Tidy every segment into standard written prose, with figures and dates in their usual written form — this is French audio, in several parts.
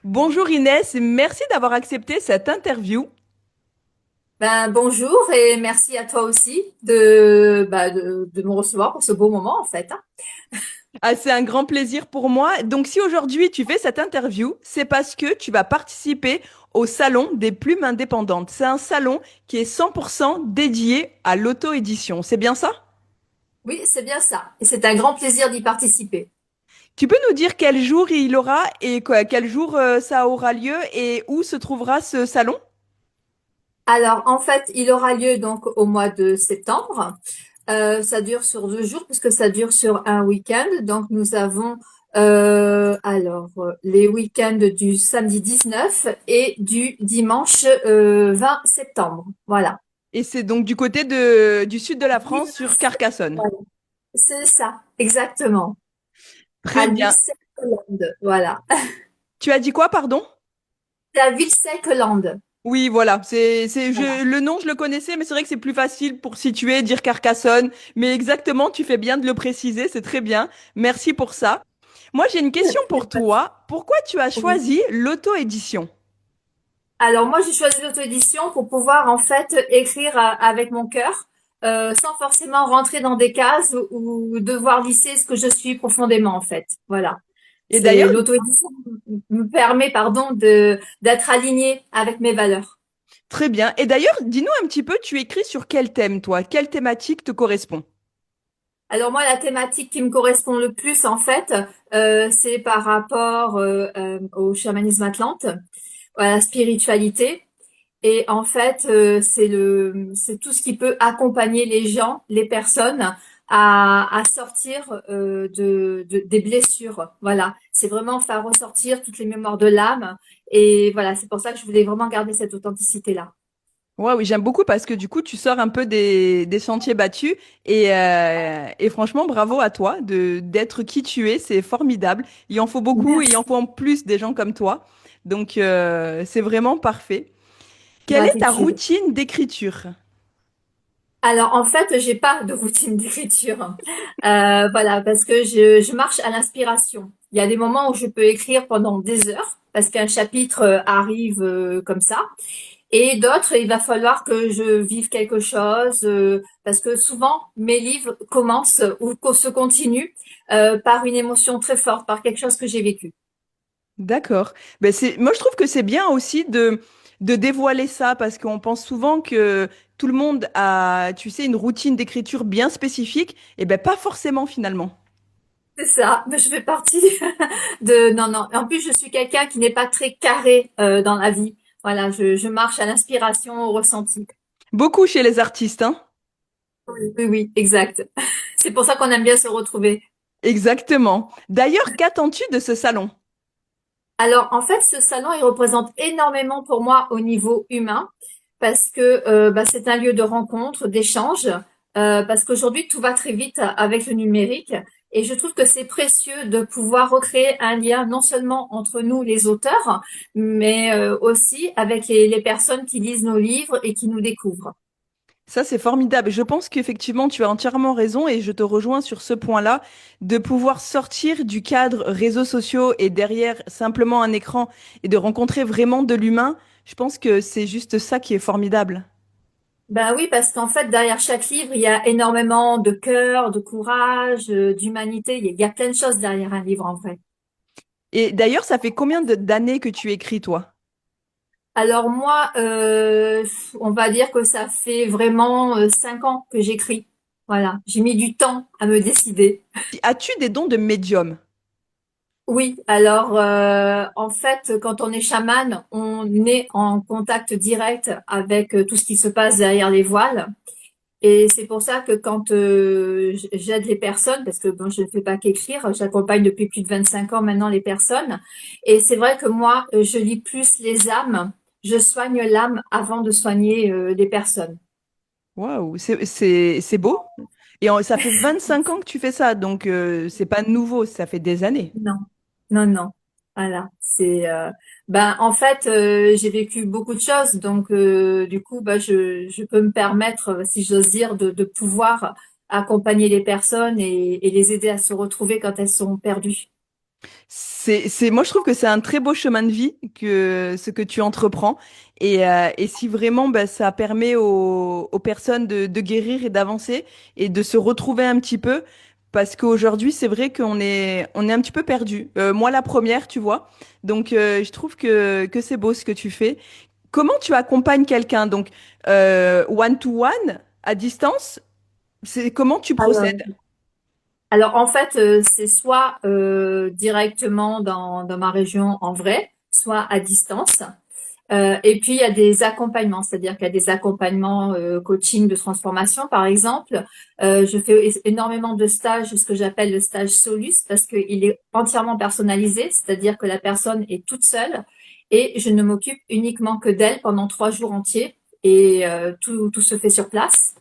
Bonjour Inès, merci d'avoir accepté cette interview. Bonjour et merci à toi aussi de me recevoir pour ce beau moment en fait, hein. Ah, c'est un grand plaisir pour moi. Donc si aujourd'hui tu fais cette interview, c'est parce que tu vas participer au Salon des plumes indépendantes. C'est un salon qui est 100% dédié à l'auto-édition. C'est bien ça? Oui, c'est bien ça. Et c'est un grand plaisir d'y participer. Tu peux nous dire quel jour il aura et quel jour ça aura lieu et où se trouvera ce salon? Alors en fait, il aura lieu donc au mois de septembre. Ça dure sur 2 jours puisque ça dure sur un week-end. Donc nous avons les week-ends du samedi 19 et du dimanche 20 septembre. Voilà. Et c'est donc du côté du sud de la France sur 19, Carcassonne. voilà. C'est ça, exactement. Très À bien. Vilsecolande, voilà. Tu as dit quoi, pardon? C'est à Vilsecolande. Oui, voilà. Voilà. Le nom, je le connaissais, mais c'est vrai que c'est plus facile pour situer, dire Carcassonne. Mais exactement, tu fais bien de le préciser, c'est très bien. Merci pour ça. Moi, j'ai une question Il y a pour pas de toi. Pourquoi tu as souci. choisi l'auto-édition? Alors moi, j'ai choisi l'auto-édition pour pouvoir en fait écrire avec mon cœur, sans forcément rentrer dans des cases ou devoir lisser ce que je suis profondément en fait. Voilà. Et C'est d'ailleurs, l'auto-édition me permet, pardon, de d'être alignée avec mes valeurs. très bien. Et d'ailleurs, dis-nous un petit peu, tu écris sur quel thème, toi? Quelle thématique te correspond? Alors moi, la thématique qui me correspond le plus en fait, c'est par rapport au chamanisme atlante, à la spiritualité. Et en fait, c'est tout ce qui peut accompagner les gens, les personnes à sortir des blessures. Voilà, c'est vraiment faire ressortir toutes les mémoires de l'âme. Et voilà, c'est pour ça que je voulais vraiment garder cette authenticité-là. Ouais, oui, j'aime beaucoup parce que du coup, tu sors un peu des sentiers battus et franchement, bravo à toi d'être qui tu es, c'est formidable. Il en faut beaucoup et il en Merci. faut en plus des gens comme toi. Donc, c'est vraiment parfait. Quelle est ta Gratitude. routine d'écriture? Alors en fait, j'ai pas de routine d'écriture. Voilà, parce que je marche à l'inspiration. Il y a des moments où je peux écrire pendant des heures parce qu'un chapitre arrive comme ça. Et d'autres, il va falloir que je vive quelque chose parce que souvent mes livres commencent ou se continuent par une émotion très forte, par quelque chose que j'ai vécu. D'accord. Ben moi, je trouve que c'est bien aussi de dévoiler ça parce qu'on pense souvent que tout le monde a, tu sais, une routine d'écriture bien spécifique. Et ben, pas forcément finalement. C'est ça, mais je fais partie de non non. En plus, je suis quelqu'un qui n'est pas très carré dans la vie. Voilà, je marche à l'inspiration, au ressenti. Beaucoup chez les artistes, hein? Oui, oui, oui, exact. C'est pour ça qu'on aime bien se retrouver. Exactement. D'ailleurs, qu'attends-tu de ce salon? Alors, en fait, ce salon, il représente énormément pour moi au niveau humain parce que c'est un lieu de rencontre, d'échange, parce qu'aujourd'hui, tout va très vite avec le numérique. Et je trouve que c'est précieux de pouvoir recréer un lien non seulement entre nous, les auteurs, mais aussi avec les personnes qui lisent nos livres et qui nous découvrent. Ça, c'est formidable. Je pense qu'effectivement, tu as entièrement raison et je te rejoins sur ce point-là, de pouvoir sortir du cadre réseaux sociaux et derrière simplement un écran et de rencontrer vraiment de l'humain. Je pense que c'est juste ça qui est formidable. Ben oui, parce qu'en fait, derrière chaque livre, il y a énormément de cœur, de courage, d'humanité. Il y a plein de choses derrière un livre, en vrai. Et d'ailleurs, ça fait combien d'années que tu écris, toi? Alors moi, on va dire que ça fait vraiment 5 ans que j'écris. Voilà, j'ai mis du temps à me décider. As-tu des dons de médium? Oui, alors en fait, quand on est chaman, on est en contact direct avec tout ce qui se passe derrière les voiles. Et c'est pour ça que quand j'aide les personnes, parce que bon, je ne fais pas qu'écrire, j'accompagne depuis plus de 25 ans maintenant les personnes. Et c'est vrai que moi, je lis plus les âmes. Je soigne l'âme avant de soigner les personnes. Waouh, c'est beau. Et ça fait 25 ans que tu fais ça, donc c'est pas nouveau, ça fait des années. Non, non, non. Voilà, c'est en fait j'ai vécu beaucoup de choses donc du coup je peux me permettre si j'ose dire de pouvoir accompagner les personnes et les aider à se retrouver quand elles sont perdues. Moi, je trouve que c'est un très beau chemin de vie que ce que tu entreprends. Et si vraiment bah, ça permet aux personnes de guérir et d'avancer et de se retrouver un petit peu, parce qu'aujourd'hui, c'est vrai on est un petit peu perdu. Moi, la première, tu vois. Donc, je trouve que c'est beau ce que tu fais. Comment tu accompagnes quelqu'un? Donc, one-to-one, à distance, comment tu procèdes? Alors en fait, c'est soit directement dans ma région en vrai, soit à distance. Et puis il y a des accompagnements, c'est-à-dire qu'il y a des accompagnements coaching de transformation, par exemple. Je fais énormément de stages, ce que j'appelle le stage Solus, parce qu'il est entièrement personnalisé, c'est-à-dire que la personne est toute seule et je ne m'occupe uniquement que d'elle pendant 3 jours entiers et tout se fait sur place.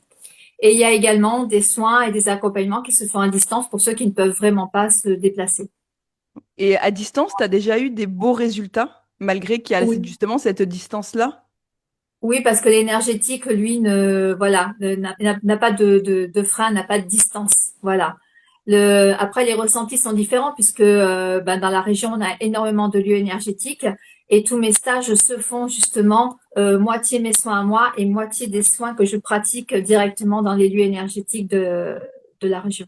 Et il y a également des soins et des accompagnements qui se font à distance pour ceux qui ne peuvent vraiment pas se déplacer. Et à distance, tu as déjà eu des beaux résultats, malgré qu'il y a Oui. justement cette distance-là? Oui, parce que l'énergétique, lui, voilà, n'a pas de frein, n'a pas de distance. Voilà. Après, les ressentis sont différents puisque ben, dans la région, on a énormément de lieux énergétiques et tous mes stages se font justement moitié mes soins à moi et moitié des soins que je pratique directement dans les lieux énergétiques de la région.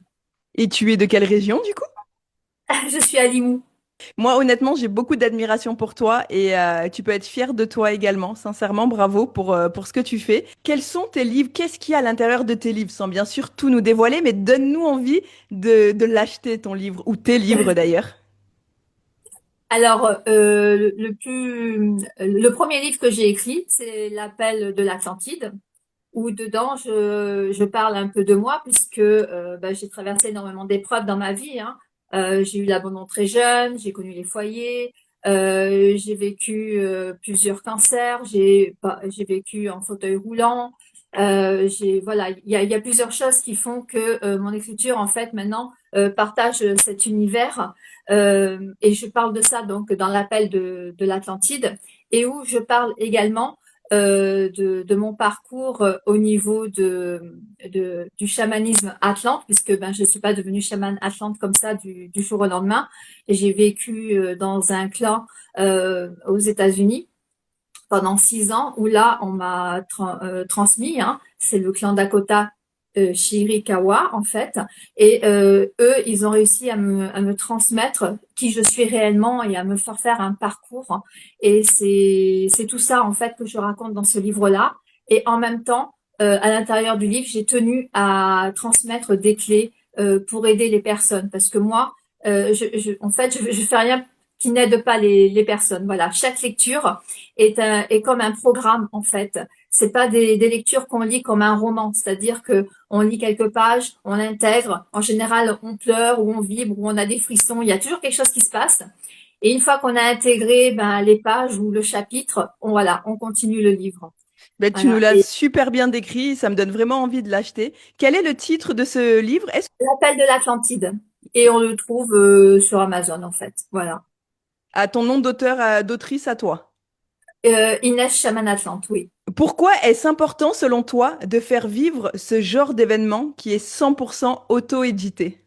Et tu es de quelle région, du coup? Je suis à Limoux. Moi, honnêtement, j'ai beaucoup d'admiration pour toi et tu peux être fier de toi également. Sincèrement, bravo pour ce que tu fais. Quels sont tes livres? Qu'est-ce qu'il y a à l'intérieur de tes livres? Sans bien sûr tout nous dévoiler, mais donne-nous envie de l'acheter, ton livre, ou tes livres d'ailleurs. Alors, le premier livre que j'ai écrit, c'est L'Appel de l'Atlantide, où dedans je parle un peu de moi puisque bah, j'ai traversé énormément d'épreuves dans ma vie, hein. J'ai eu l'abandon très jeune, j'ai connu les foyers, j'ai vécu plusieurs cancers, j'ai vécu en fauteuil roulant. Voilà, il y a plusieurs choses qui font que mon écriture en fait maintenant partage cet univers et je parle de ça donc dans l'appel de l'Atlantide et où je parle également de mon parcours au niveau du chamanisme atlante, puisque ben, je ne suis pas devenue chamane atlante comme ça du jour au lendemain. J'ai vécu dans un clan aux États-Unis pendant 6 ans, où là, on m'a transmis, hein, c'est le clan Dakota Chiricahua, en fait. Et eux, ils ont réussi à me transmettre qui je suis réellement et à me faire faire un parcours, hein. Et c'est tout ça, en fait, que je raconte dans ce livre-là. Et en même temps, à l'intérieur du livre, j'ai tenu à transmettre des clés pour aider les personnes. Parce que moi, en fait, je fais rien qui n'aide pas les personnes. Voilà, chaque lecture est comme un programme en fait. C'est pas des lectures qu'on lit comme un roman, c'est-à-dire que on lit quelques pages, on intègre. En général, on pleure ou on vibre ou on a des frissons. Il y a toujours quelque chose qui se passe. Et une fois qu'on a intégré ben, les pages ou le chapitre, on continue le livre. Ben, tu nous Voilà. l'as Et super bien décrit, ça me donne vraiment envie de l'acheter. Quel est le titre de ce livre? Est-ce l'appel de l'Atlantide. Et on le trouve sur Amazon en fait. Voilà. à ton nom d'auteur, d'autrice à toi? Inès Chaman Atlante, oui. Pourquoi est-ce important, selon toi, de faire vivre ce genre d'événement qui est 100% auto-édité?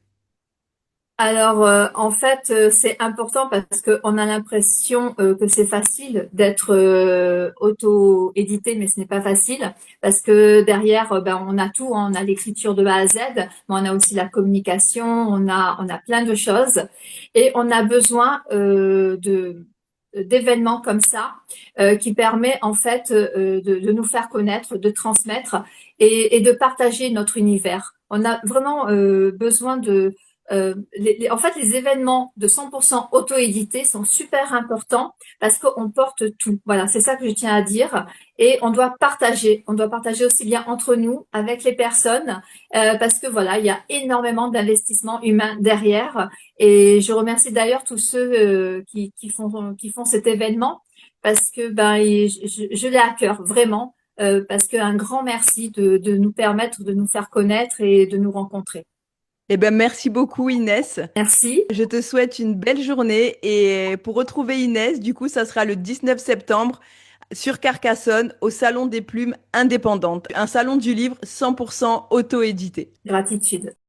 Alors, en fait, c'est important parce qu'on a l'impression que c'est facile d'être auto-édité, mais ce n'est pas facile parce que derrière, ben, on a tout, hein. On a l'écriture de A à Z, mais on a aussi la communication, on a plein de choses et on a besoin d'événements comme ça qui permet en fait de nous faire connaître, de transmettre et de partager notre univers. On a vraiment besoin en fait, les événements de 100% auto-édités sont super importants parce qu'on porte tout. Voilà, c'est ça que je tiens à dire. Et on doit partager. On doit partager aussi bien entre nous, avec les personnes, parce que voilà, il y a énormément d'investissement humain derrière. Et je remercie d'ailleurs tous ceux qui font cet événement parce que ben, je l'ai à cœur vraiment. Parce qu'un grand merci de nous permettre de nous faire connaître et de nous rencontrer. Eh ben, merci beaucoup, Inès. Merci. Je te souhaite une belle journée et pour retrouver Inès, du coup, ça sera le 19 septembre sur Carcassonne au Salon des Plumes indépendantes, un salon du livre 100% auto-édité. Gratitude.